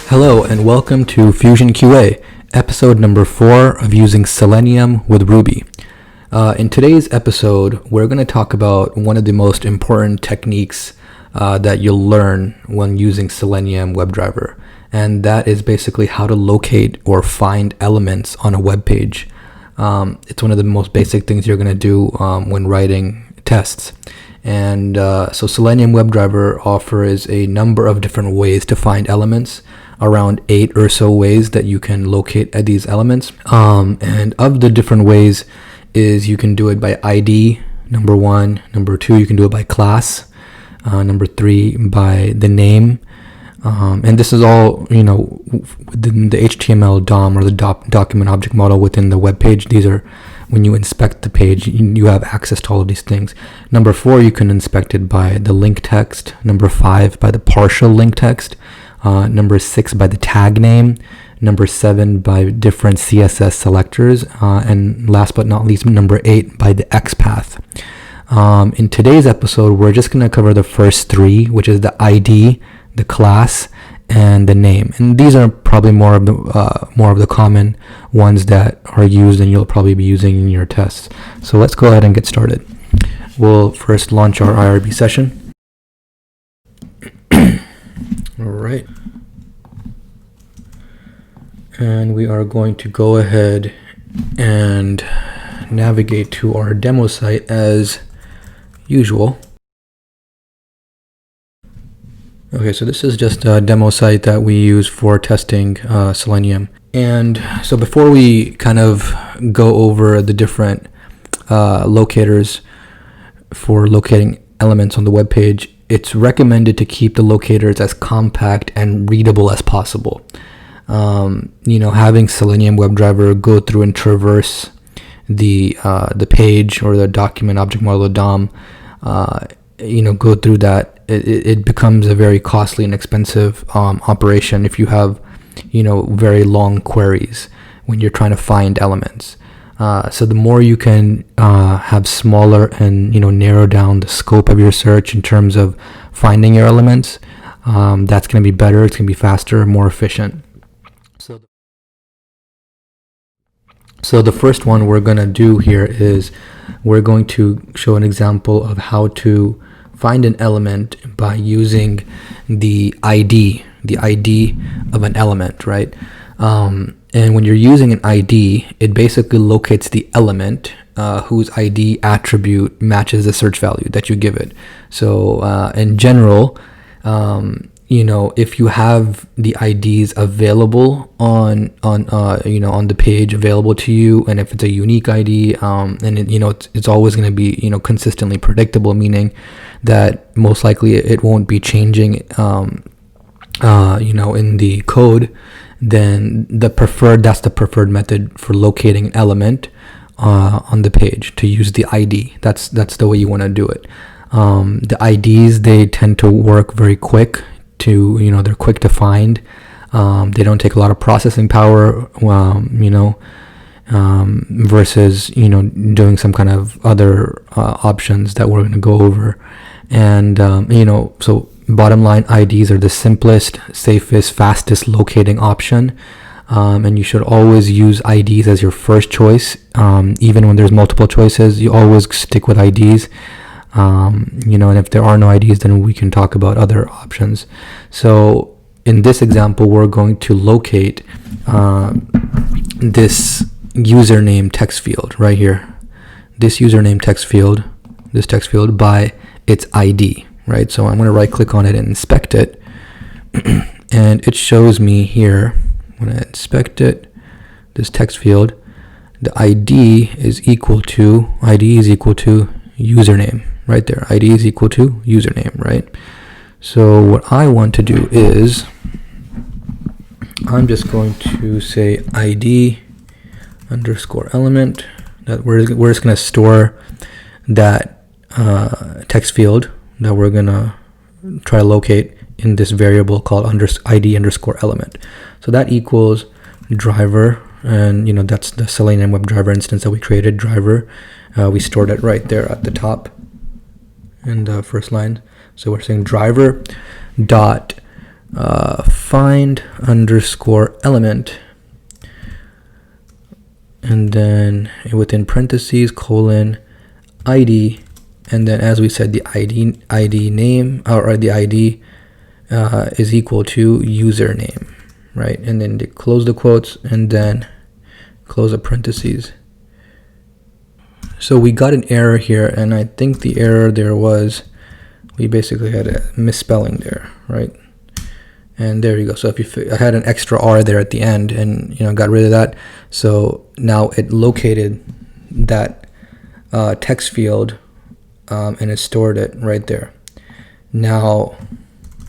Hello and welcome to FusionQA, episode number 4 of using Selenium with Ruby. In today's episode, we're going to talk about one of the most important techniques that you'll learn when using Selenium-Webdriver, and that is basically how to locate or find elements on a web page. It's one of the most basic things you're going to do when writing tests. And so Selenium-Webdriver offers a number of different ways to find elements, around 8 or so ways that you can locate at these elements. And of the different ways is you can do it by ID, number 1. Number 2, you can do it by class. Number 3, by the name. And this is all, within the HTML DOM or the document object model within the web page. These are, when you inspect the page, you have access to all of these things. Number 4, you can inspect it by the link text. Number 5, by the partial link text. Number 6, by the tag name. Number 7, by different CSS selectors. And last but not least, number 8, by the XPath. In today's episode, we're just going to cover the first 3, which is the ID, the class, and the name. And these are probably more of the common ones that are used and you'll probably be using in your tests. So let's go ahead and get started. We'll first launch our IRB session. All right. And we are going to go ahead and navigate to our demo site as usual. Okay, so this is just a demo site that we use for testing Selenium. And so before we kind of go over the different locators for locating elements on the web page, it's recommended to keep the locators as compact and readable as possible. Having Selenium-Webdriver go through and traverse the page or the document object model, the DOM, go through that, it becomes a very costly and expensive operation if you have, very long queries when you're trying to find elements. So the more you can have smaller and narrow down the scope of your search in terms of finding your elements, that's going to be better. It's going to be faster, more efficient. So the first one we're going to do here is we're going to show an example of how to find an element by using the ID of an element, right? And when you're using an ID, it basically locates the element whose ID attribute matches the search value that you give it. So in general, if you have the IDs available on the page available to you, and if it's a unique ID, and it's always going to be consistently predictable, meaning that most likely it won't be changing in the code, then that's the preferred method for locating an element on the page, to use the ID. That's the way you want to do it. The IDs, they tend to work very quick. They're quick to find. They don't take a lot of processing power, versus doing some kind of other options that we're going to go over. And so bottom line, IDs are the simplest, safest, fastest locating option. And you should always use IDs as your first choice. Even when there's multiple choices, you always stick with IDs. And if there are no IDs, then we can talk about other options. So in this example, we're going to locate this username text field right here. This username text field, by its ID, right? So I'm going to right click on it and inspect it. And it shows me here, when I inspect it, this text field, the ID is equal to username. Right there, ID is equal to username, right? So what I want to do is, I'm just going to say ID underscore element, that we're just going to store that text field that we're going to try to locate in this variable called ID underscore element. So that equals driver, and that's the Selenium-Webdriver instance that we created, driver. We stored it right there at the top in the first line. So we're saying driver dot find underscore element, and then within parentheses colon ID, and then as we said, the ID name, or the ID is equal to username, right? And then close the quotes and then close the parentheses. So we got an error here, and I think the error there was we basically had a misspelling there, right? And there you go. So if I had an extra R there at the end, and got rid of that, so now it located that text field and it stored it right there. Now,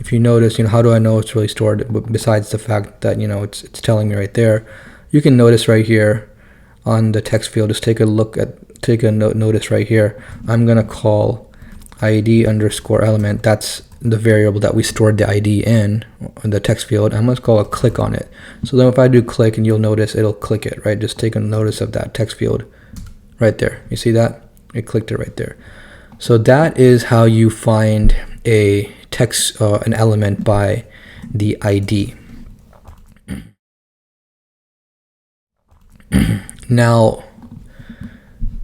if you notice, how do I know it's really stored? Besides the fact that it's telling me right there, you can notice right here on the text field. Just take a notice right here. I'm gonna call ID underscore element. That's the variable that we stored the ID in the text field. I'm gonna call a click on it. So then if I do click, and you'll notice it'll click it, right? Just take a notice of that text field right there. You see that? It clicked it right there. So that is how you find a text, an element by the ID. Now,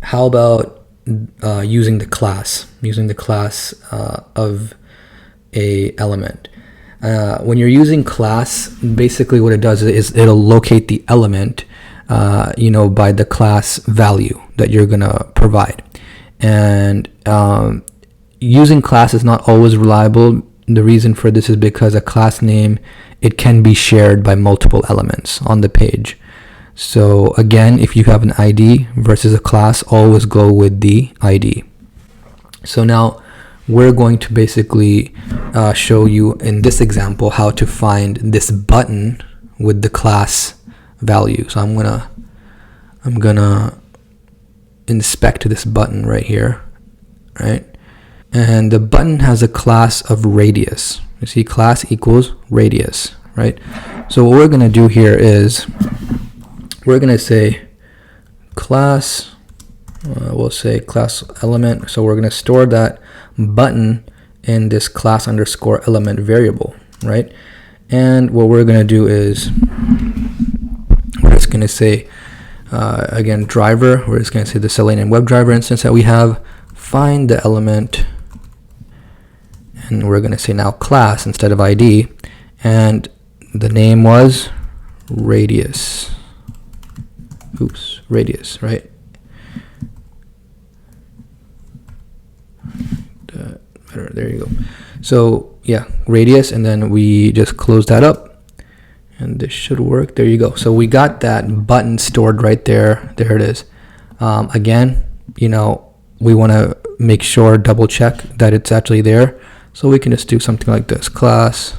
how about using the class of a element? When you're using class, basically what it does is it'll locate the element, by the class value that you're gonna provide. And using class is not always reliable. The reason for this is because a class name, it can be shared by multiple elements on the page. So again, if you have an ID versus a class, always go with the ID. So now we're going to basically show you in this example how to find this button with the class value. So I'm gonna inspect this button right here, right? And the button has a class of radius. You see, class equals radius, right? So what we're gonna do here is we're gonna say class, we'll say class element. So we're gonna store that button in this class underscore element variable, right? And what we're gonna do is we're just gonna say again, driver. We're just gonna say the Selenium-Webdriver instance that we have. Find the element, and we're gonna say now class instead of ID, and the name was radius. Radius, right? There you go. So yeah, radius, and then we just close that up, and this should work. There you go. So we got that button stored right there. There it is. Again, we want to make sure, double check that it's actually there. So we can just do something like this: class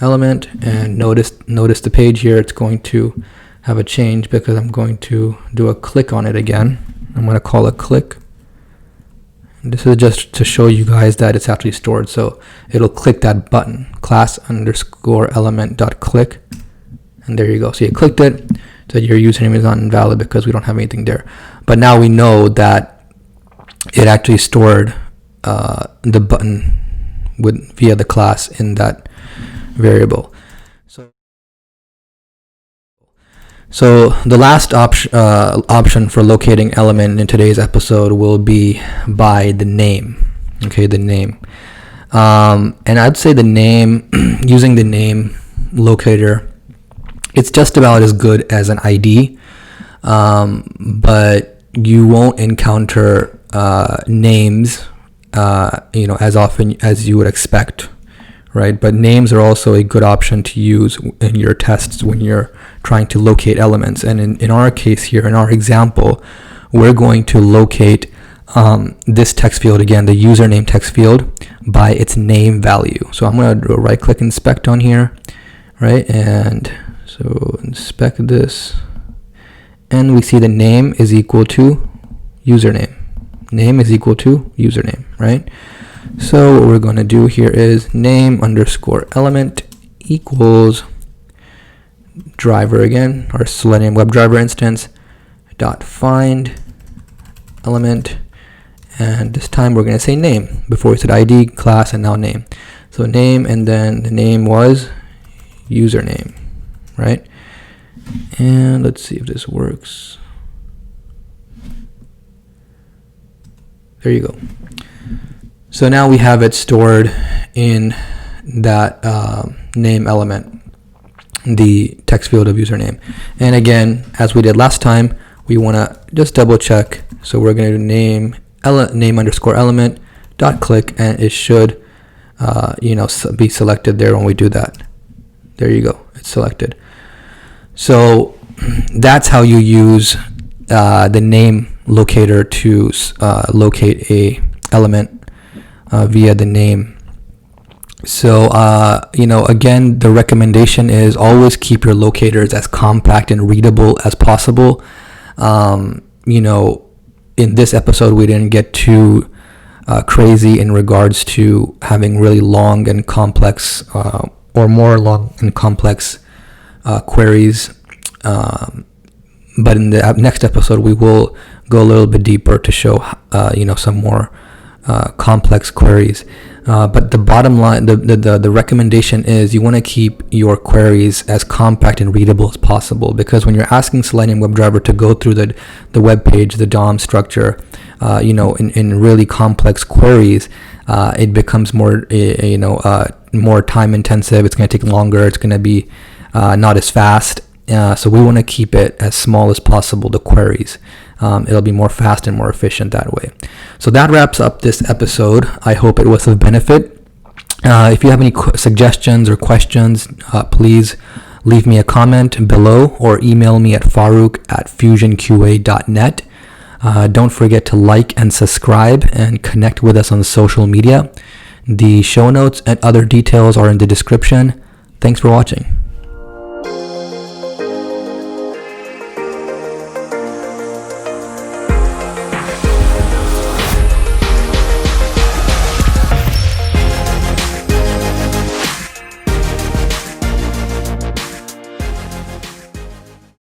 element, and notice the page here. It's going to have a change because I'm going to do a click on it again. I'm going to call it click. And this is just to show you guys that it's actually stored. So it'll click that button, class underscore element dot click, and there you go. So you clicked it. So your username is not invalid because we don't have anything there. But now we know that it actually stored the button via the class in that variable. So the last option for locating element in today's episode will be by the name. Okay, the name. And I'd say the name, using the name locator, it's just about as good as an ID, but you won't encounter names, as often as you would expect, right? But names are also a good option to use in your tests when you're trying to locate elements. And in our case here, in our example, we're going to locate this text field, again, the username text field, by its name value. So I'm going to do a right click inspect on here, right? And so inspect this, and we see the name is equal to username. Name is equal to username, right? So what we're going to do here is name underscore element equals driver, again, our Selenium-Webdriver instance, dot find element, and this time we're going to say name. Before we said ID, class, and now name. So name, and then the name was username, right? And let's see if this works. There you go. So now we have it stored in that name element, the text field of username. And again, as we did last time, we want to just double check. So we're going to do name underscore element dot click, and it should be selected there when we do that. There you go, it's selected. So that's how you use the name locator to locate a element via the name. So again, the recommendation is always keep your locators as compact and readable as possible. In this episode, we didn't get too crazy in regards to having really long and complex or more long and complex queries. But in the next episode, we will go a little bit deeper to show, some more complex queries. But the bottom line, the recommendation is you want to keep your queries as compact and readable as possible, because when you're asking Selenium-Webdriver to go through the web page, the DOM structure, in really complex queries, it becomes more, more time intensive. It's going to take longer. It's going to be not as fast. So we want to keep it as small as possible, the queries. It'll be more fast and more efficient that way. So that wraps up this episode. I hope it was of benefit. If you have any suggestions or questions, please leave me a comment below or email me at Farooq@FusionQA.net. Don't forget to like and subscribe and connect with us on social media. The show notes and other details are in the description. Thanks for watching.